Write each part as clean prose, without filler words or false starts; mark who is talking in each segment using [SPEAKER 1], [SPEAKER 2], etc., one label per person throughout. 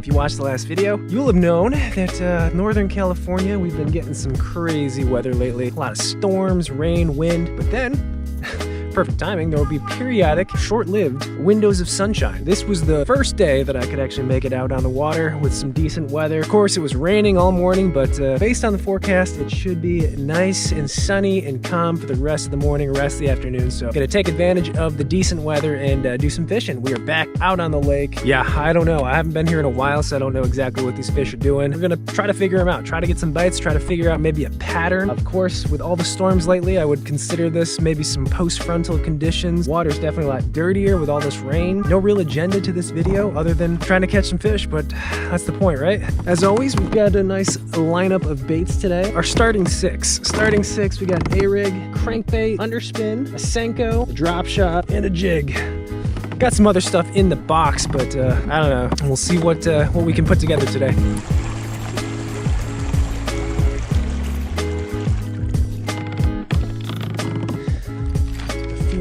[SPEAKER 1] you watched the last video, you'll have known that Northern California, we've been getting some crazy weather lately. A lot of storms, rain, wind, but then perfect timing, there will be periodic, short-lived windows of sunshine. This was the first day that I could actually make it out on the water with some decent weather. Of course, it was raining all morning, but based on the forecast, it should be nice and sunny and calm for the rest of the morning, rest of the afternoon. So I'm gonna take advantage of the decent weather and do some fishing. We are back out on the lake. Yeah, I don't know. I haven't been here in a while, so I don't know exactly what these fish are doing. We're gonna try to figure them out, try to get some bites, try to figure out maybe a pattern. Of course, with all the storms lately, I would consider this maybe some post-frontal conditions. Water's definitely a lot dirtier with all this rain. No real agenda to this video other than trying to catch some fish, but that's the point, right? As always, we've got a nice lineup of baits today. Our starting six, we got A-rig, crankbait, underspin, a Senko, a drop shot, and a jig. Got some other stuff in the box, but I don't know. We'll see what we can put together today.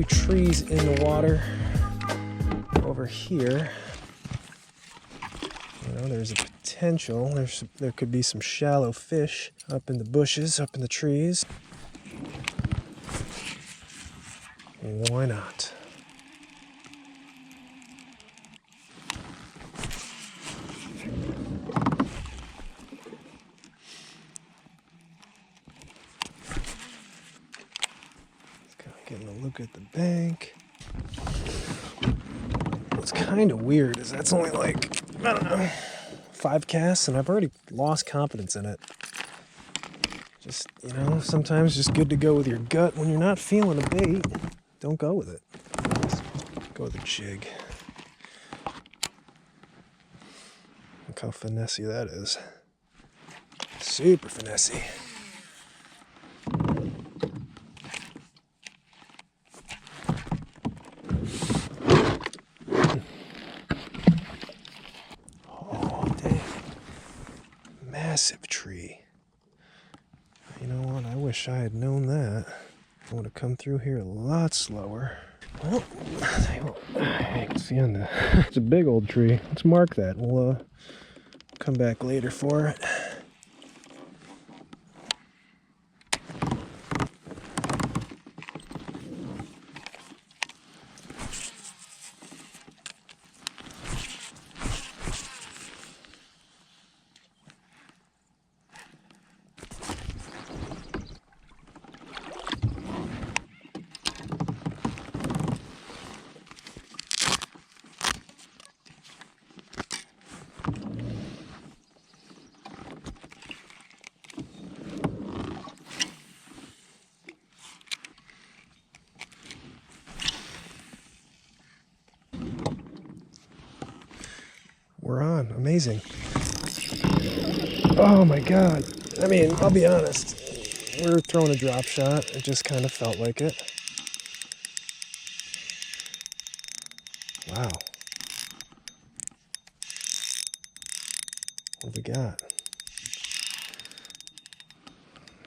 [SPEAKER 1] Trees in the water over here. You know, there's a potential. There could be some shallow fish up in the bushes, up in the trees. Why not? Getting a look at the bank. What's kind of weird is that's only like, I don't know, 5 casts, and I've already lost confidence in it. Just, you know, sometimes just good to go with your gut. When you're not feeling a bait, don't go with it. Just go with a jig. Look how finessey that is. Super finessey. Massive tree. You know what? I wish I had known that. I would have come through here a lot slower. Well, I can see on the. It's a big old tree. Let's mark that. We'll come back later for it. We're on. Amazing. Oh my God. I mean, I'll be honest. We're throwing a drop shot. It just kind of felt like it. Wow. What have we got?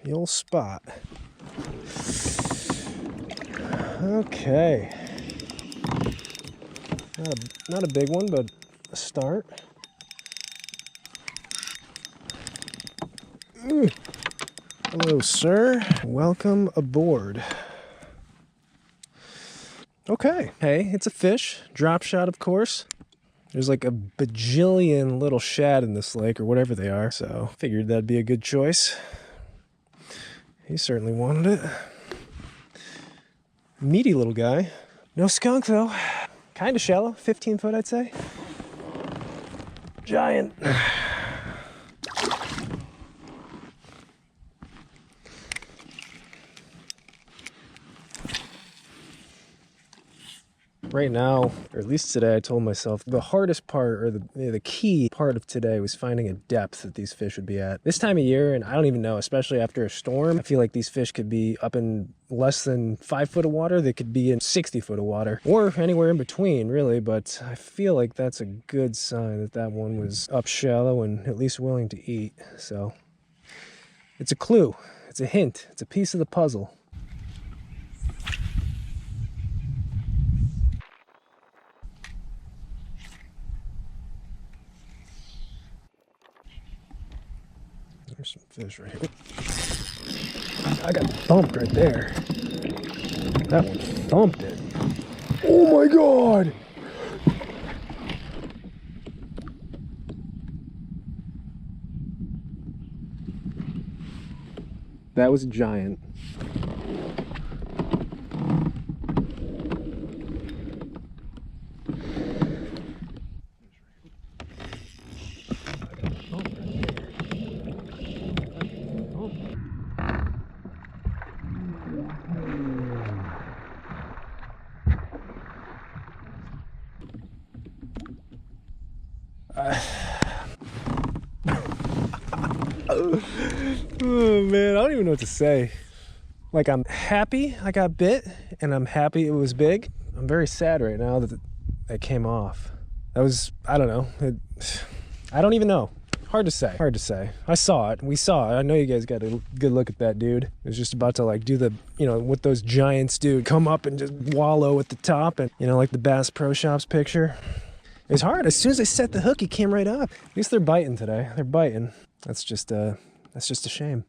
[SPEAKER 1] The old spot. Okay. Not a big one, but a start. Hello, sir. Welcome aboard. Okay. Hey, it's a fish. Drop shot, of course. There's like a bajillion little shad in this lake, or whatever they are, so figured that'd be a good choice. He certainly wanted it. Meaty little guy. No skunk, though. Kind of shallow. 15 foot, I'd say. Giant. Right now, or at least today, I told myself the hardest part, or the key part of today, was finding a depth that these fish would be at. This time of year, and I don't even know, especially after a storm, I feel like these fish could be up in less than 5 foot of water. They could be in 60 foot of water, or anywhere in between, really. But I feel like that's a good sign that that one was up shallow and at least willing to eat. So it's a clue, it's a hint, it's a piece of the puzzle. There's some fish right here. I got thumped right there. That one thumped it. Oh my God! That was a giant. Oh man, I don't even know what to say. Like, I'm happy I got bit, and I'm happy it was big. I'm very sad right now that it came off. That was, I don't know. I don't even know. Hard to say. Hard to say. I saw it. We saw it. I know you guys got a good look at that dude. It was just about to like do the, you know, what those giants do. Come up and just wallow at the top, and, you know, like the Bass Pro Shops picture. It was hard. As soon as I set the hook, he came right up. At least they're biting today. They're biting. That's just a shame.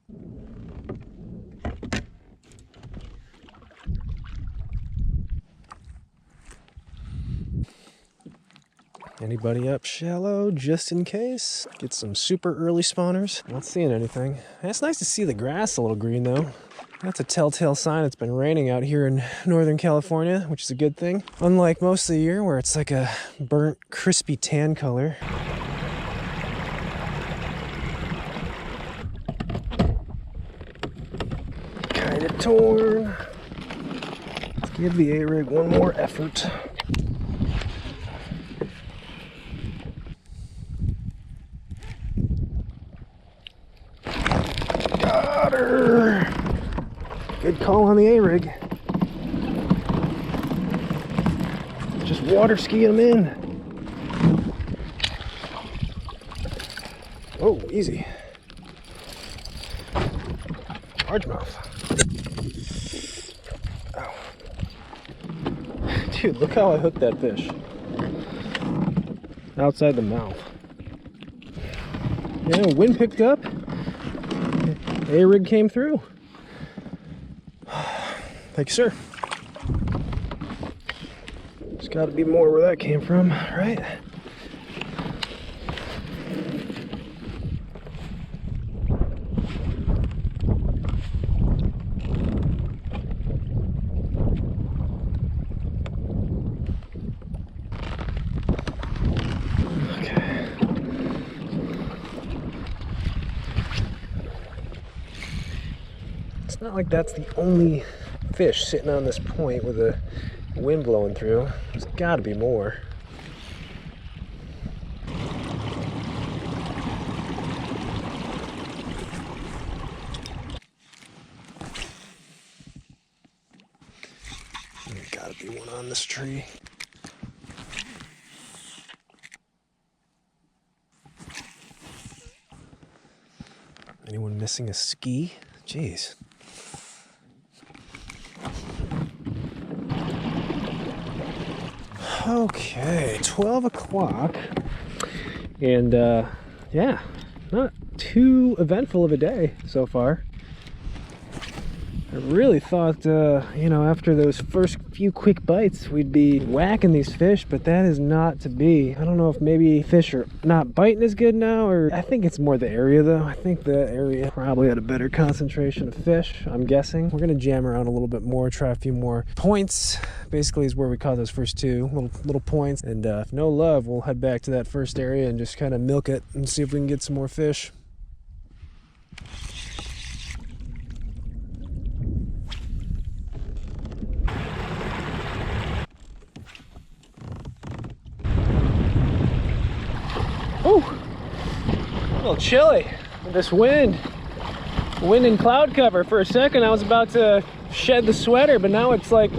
[SPEAKER 1] Anybody up shallow just in case? Get some super early spawners. Not seeing anything. It's nice to see the grass a little green though. That's a telltale sign it's been raining out here in Northern California, which is a good thing. Unlike most of the year where it's like a burnt, crispy tan color. Kind of torn. Let's give the A-rig one more effort. Got her! Good call on the A-rig. Just water ski them in. Oh, easy. Largemouth. Ow. Dude, look how I hooked that fish. Outside the mouth. Yeah, wind picked up. A-rig came through. Thank you, sir. There's got to be more where that came from, right? Not like that's the only fish sitting on this point with a wind blowing through. There's got to be more. There's got to be one on this tree. Anyone missing a ski? Jeez. Okay, 12 o'clock, and yeah, not too eventful of a day so far. I really thought, you know, after those first few quick bites, we'd be whacking these fish, but that is not to be. I don't know if maybe fish are not biting as good now, or I think it's more the area though. I think the area probably had a better concentration of fish, I'm guessing. We're gonna jam around a little bit more, try a few more points. Basically is where we caught those first two little points, and if no love, we'll head back to that first area and just kind of milk it and see if we can get some more fish. Ooh, a little chilly with this wind and cloud cover. For a second I was about to shed the sweater, but now it's like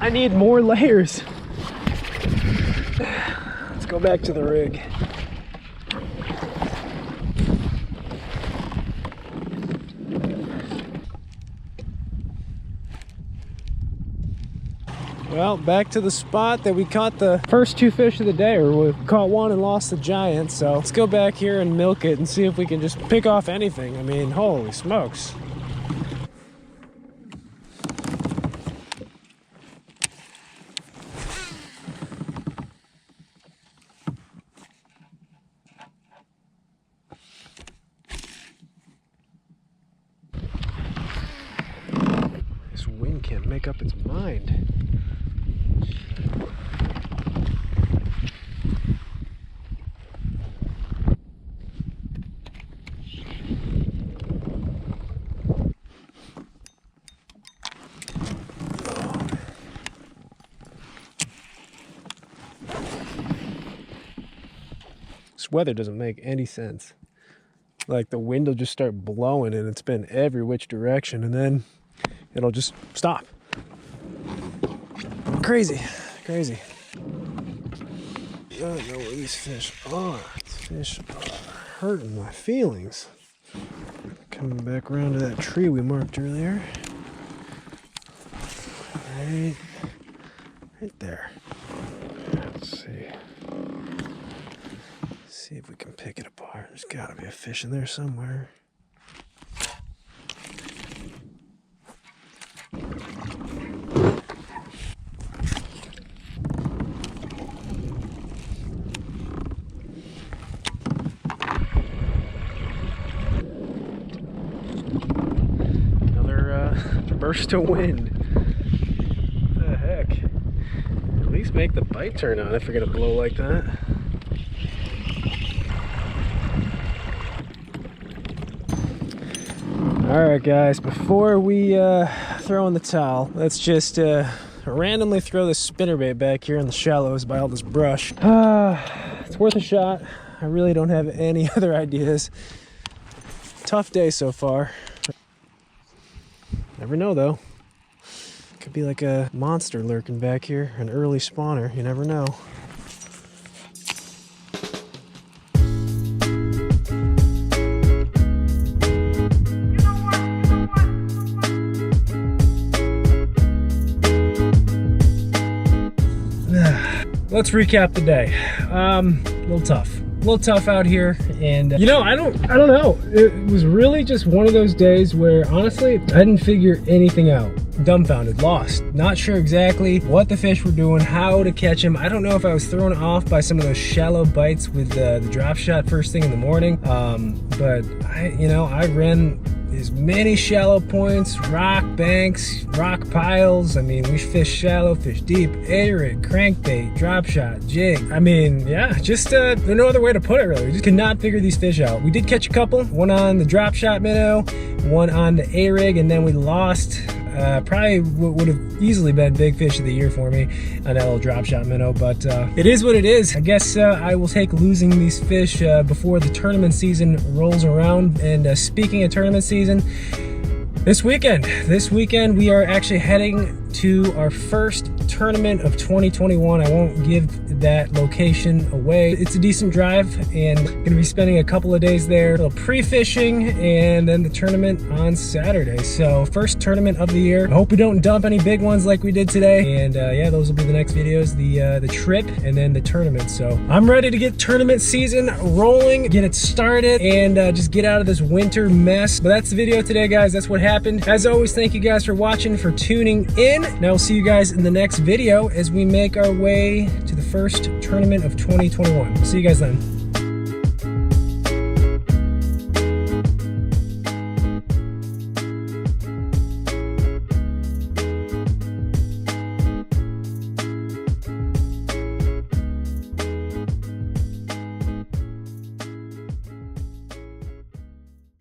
[SPEAKER 1] I need more layers. Let's go back to the rig. Well, back to the spot that we caught the first 2 fish of the day, or we caught one and lost the giant. So let's go back here and milk it and see if we can just pick off anything. I mean, holy smokes. This wind can't make up its mind. This weather doesn't make any sense. Like the wind will just start blowing and it's been every which direction and then it'll just stop. Crazy, crazy. I don't know where these fish are. These fish are hurting my feelings. Coming back around to that tree we marked earlier. Right there. Let's see. See if we can pick it apart. There's gotta be a fish in there somewhere. Another burst of wind. What the heck? At least make the bite turn on if you're gonna blow like that. Alright guys, before we throw in the towel, let's just randomly throw this spinnerbait back here in the shallows by all this brush. It's worth a shot. I really don't have any other ideas. Tough day so far. Never know though. Could be like a monster lurking back here, an early spawner, you never know. Let's recap the day. A little tough out here, and you know, I don't know. It was really just one of those days where honestly, I didn't figure anything out. Dumbfounded, lost, not sure exactly what the fish were doing, how to catch them. I don't know if I was thrown off by some of those shallow bites with the drop shot first thing in the morning, but I ran as many shallow points, rock banks, rock piles. I mean, we fished shallow, fish deep, A-rig, crankbait, drop shot, jig. I mean, yeah, just there's no other way to put it really. We just could not figure these fish out. We did catch a couple, one on the drop shot minnow, one on the A-rig, and then we lost probably what would have easily been big fish of the year for me on that little drop shot minnow, but it is what it is. I guess I will take losing these fish before the tournament season rolls around. And speaking of tournament season, this weekend we are actually heading to our first tournament of 2021. I won't give that location away. It's a decent drive, and gonna be spending a couple of days there, a little pre-fishing, and then the tournament on Saturday. So first tournament of the year. I hope we don't dump any big ones like we did today. And yeah, those will be the next videos, the trip and then the tournament. So I'm ready to get tournament season rolling, get it started, and just get out of this winter mess. But that's the video today, guys. That's what happened. As always, thank you guys for watching, for tuning in. Now we'll see you guys in the next video as we make our way to the first tournament of 2021. See you guys then.